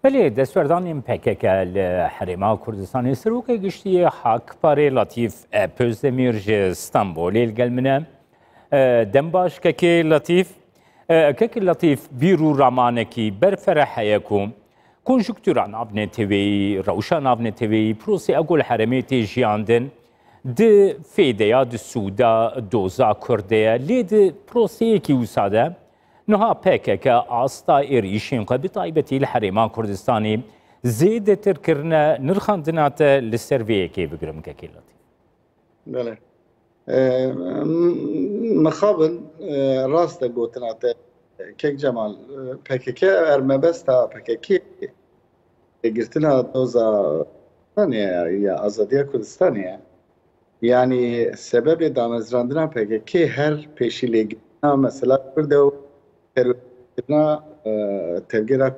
بله دستوردان PKK لحرما کردستان سروک گشتی حاکپار لطیف پزدمیر ج استانبول گلمنه دنباش که لطیف بیرو رامانکی برفرح یکم کنجکتوران آبن تیوی روشان آبن تیوی پروسی اقول حرمی تیجیاندن د فیدیا د سودا دوزا کرده لید پروسی کی وساده نها PKK آستا ایریشین قبی طایبتی الحرمان کردستانی زیده ترکرنا نرخاندنات لسرویه کی بگرم که لطیف. بله. مخابن راست گوتنات کیک جمال PKK ارمبستا PKK گرتنا دوزا یا آزادی کردستانیه. yani sebebi damezrandına PKK her peşiyle mesela kurdu teröristlerine tevgera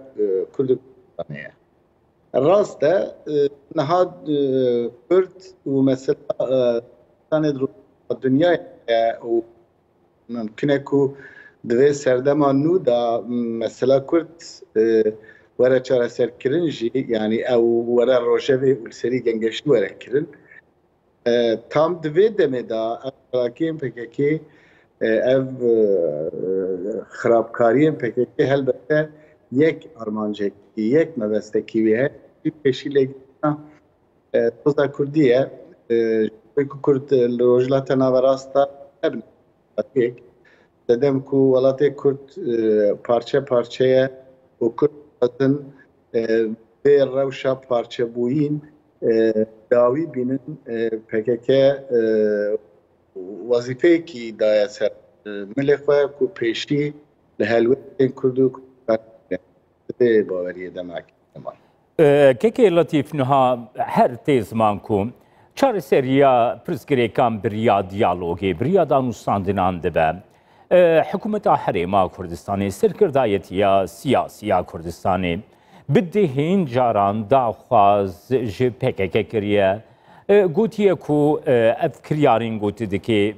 Kürdistan'a. Rastı nahad Kürt ve mesela tanıdığı dünya o mümkün ki dve serdema nuda mesela Kürt vara çareser kirinci yani ev vara rojevi ulseri gengeşli vara kirin. Tam dve demeda akrakiyim PKK ev xarabkariyim PKK elbette yek armancak yek mebesteki ve bir peşiyle toza Kurdiye Kürt rojlata navarasta tek dedim ku valate Kürt parça parçaya o Kürt'ün ve revşa parça buyin davi binin PKK vazifeyi ki daya ser melefe ku peşi lehelvetin kurdu ve bavariye demek. Keke Latif nuha her tezman kum çare seriya prizgerekan biriya diyalogi biriya danussandinan dibe hükümeta Herêma Kurdistanê serkirdayetiya siyasiya Kurdistanê بدهین جاران داخواز ji PKK kiriye gotiye ku ev kiryarên gotî dike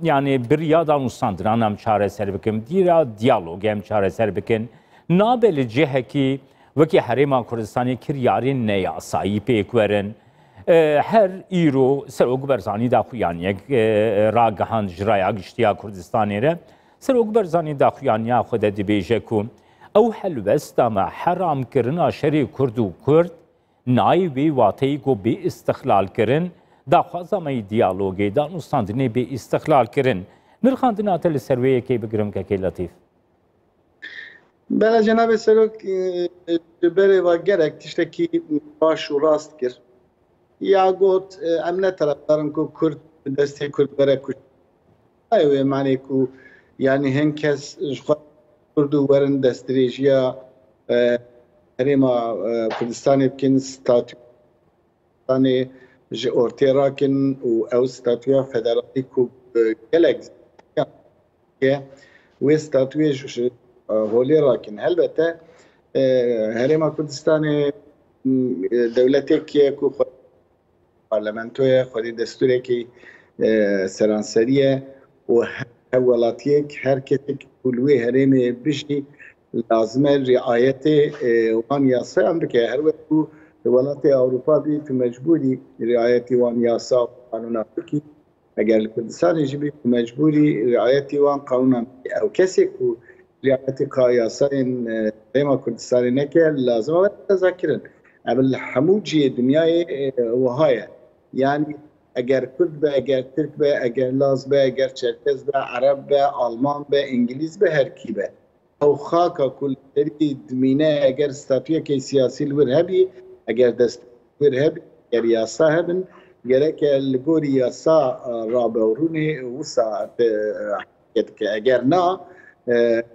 yani birya danûstandinan em çareser bikin dîra diyalog em çareser bikin nabe li cihekî wekî Herêma Kurdistanê kiryarên neyasayî pêk werin her îro Serok Barzanî daxuyaniyek ragihand ji raya giştiya Kurdistanê re Serok Barzanî daxuyaniya xwe de dibêje ku او حلوستا ما حرام کرنا شری کرد و کرد نای وی واتی کو به استقلال کرن دا خوازا می دیالوگی دا نستاندنی به استقلال کرن نرخاندنا تل سرویه کی بگرم که لطیف بله جناب سروک بره و gerek tişteki baş و راست kir ya got emne taraftarın ku Kürt desteği Kürt bere kuş ayve mani ku yani henkes Kurdu verin destrejiya Herêma Kurdistanê bikin statû ji ortaya rakin û ew statûya federalî ku gelek wê statûyê ji holê rakin elbette Herêma Kurdistanê dewleteke ku parlamentoya xwedî destûrekî seranseriye û welatiyek her kesek kulwe herêmê bijî lazime riayetê wan yasayên bike her wek ku welatê Ewropa bî tu mecbûrî riayetî wan yasa qanûna bikî eger li Kurdistanê jî bî tu mecbûrî riayetî wan qanûna bikî ew kesek ku riayetî yasayên Herêma Kurdistanê neke lazim e tezakirin ev li hemû cihê dunyayê wiha ye yani eğer Kürt be, eğer Türk be, eğer Laz be, eğer Çerkez be, Arap be, Alman be, İngiliz be, her ki be. O xaka kulleri dmine eğer statüye ki siyasi bir hebi, eğer dest bir hebi, eğer yasa hebin, gerek ligori yasa rabeuruni usa eğer na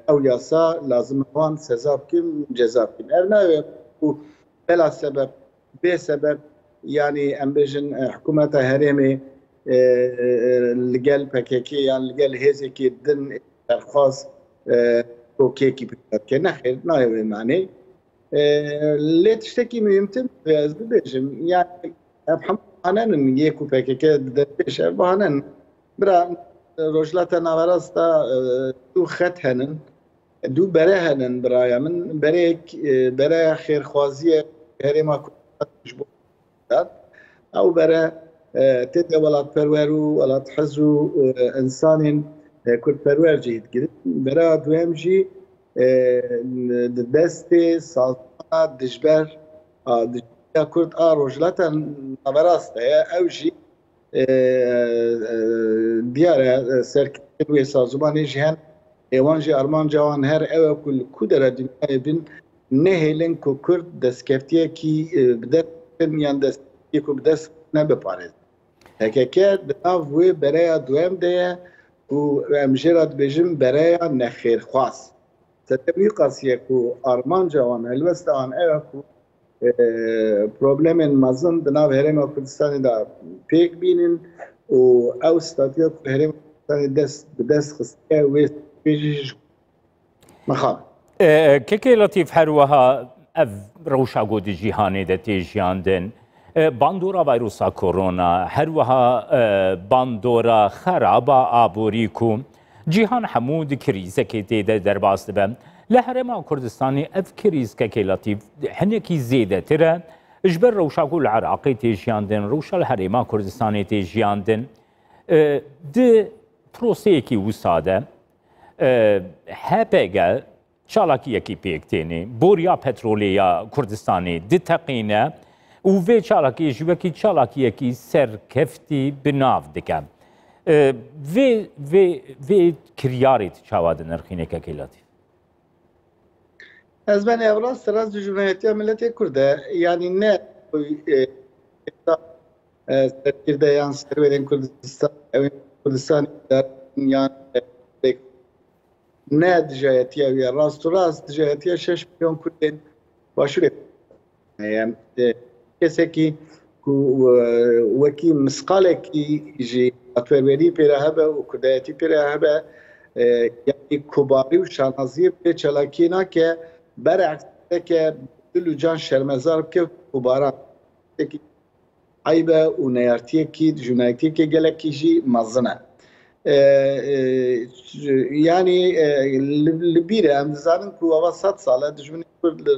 ev yasa lazım olan sezab kim, cezab kim. Erne bu bela sebep, be sebep yani embejin hükümeta herêmê ligel PKK yani ligel hêzekî din derxwaz kokekî bike nexêr nayê manê lê tiştekî mühimtir ve ez bibêjim yani ev hemû bahanenin yê ku PKK didepêş ev bahanenin bira rojlata naverasta du xet henin دو بره هنن برای من برای خیرخوازی هرما کردش بود او برای تد ولات پرور و ولات حز و انسان کرد پرور جهید گرد برای دویم جی دست سازمان دجبر کرد روجلتا نبراسته او جی دیاره سرکت و سازمان جهان ایوانجی آرمان جوان هر او کل کودره دنیای بین نهیلن که کرد دستکفتیه کی بدست یان دستکفتیه که بدست نبپارد هکه دناف وی برای دویم ده و امجرات بجم برای نخیر خواست ستبی قاسیه که آرمان جوان هلوست آن او که پروبلم مزن دناف هرم کردستانی دا پیک بینن و او ستاتیو که هرم کردستانی بدست خسته و بيجي مخاب كيكي لطيف هروها اف روشا قود جيهاني دا تيجياندن باندورا فيروسا كورونا هروها باندورا خرابا آبوريكو جيهان حمود كريزة كي دا درباس دبا لهرما كردستاني اف كريز كيكي لطيف هنكي زيادة ترى اجبر روشا قول العراقي تيجياندن روشا الهرما كردستاني تيجياندن دي بروسيكي وسادة هپگه چالاکی کی پیکتینی بوریا پترولیا کردستانی دتقینه و وی چالاکی جوکی چالاکی کی سرکفتی بناف دکم وی کریاریت چاواد نرخینه که کلاتی از من اول سراز جمهوریت ملت کرده یعنی نه سرکرده یان سرودن کردستان در یان نه دجایتیه یا راست و راست دجایتیه 6 میلیون کردین باشوره یعنی کسی که وکی مسقاله کی جی اتوری پیره هبه و کردایتی پیره هبه یعنی کباری و شانازی به چلاکینا که برعکس که دلو جان شرمزار که کبارا که عیبه و نیارتیه کی جنایتی که گلکی جی مزنه يعني لبيره ام زانن کو اوا 100 ساله دجمن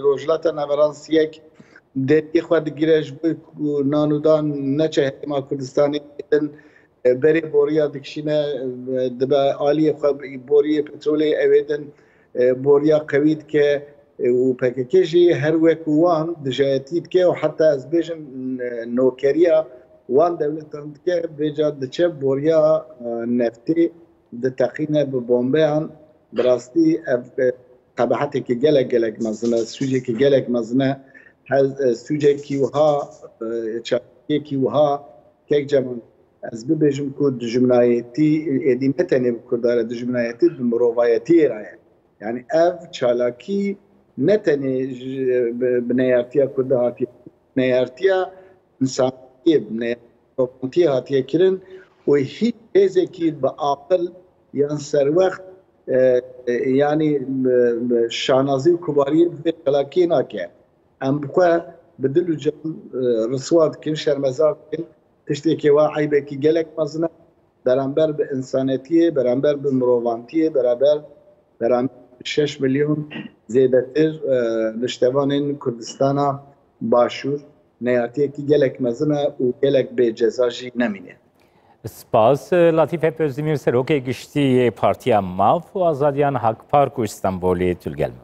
روجلاتا نورانسیک دتی خود گیرش بو نانودان نچه ما کردستانی دن بری بوریا دکشینه دبا عالی خب بوریا پترولی اویدن بوریا قوید که و پاکیجی هر وکوان دجایتید که و حتی از بیشن نوکریا وان دولتان که بجاد چه بوریا نفتی دتقینه به بمبیان براستی قبحتی که گلک مزنه سوجی که گلک مزنه سوجی کیوها چاکی کیوها که جمعن از ببیجم که دجمنایتی ادیمتنی بکرداره دجمنایتی بمروایتی رای یعنی اف چالاکی نتنی بنیارتیا کرده هاتی بنیارتیا انسان بنیارتی هاتیه کرن و هیچ چیزی که به عقل یا سر وقت یعنی شانازی و کباری به چلاکی نکه ام بخواه بدل و جم رسوات کن شرمزار کن تشتی که واقعی به که گلک مزنه برانبر به انسانیتیه برانبر به مروانتیه برانبر 6 میلیون زیده تر نشتوان کردستان باشور نیاتیه که گلک مزنه و گلک به جزاجی نمینه سپاس لطیف پزدیمیر سروک گشتی پارتی ماف و آزادیان حق پارک و استانبولی تلگلم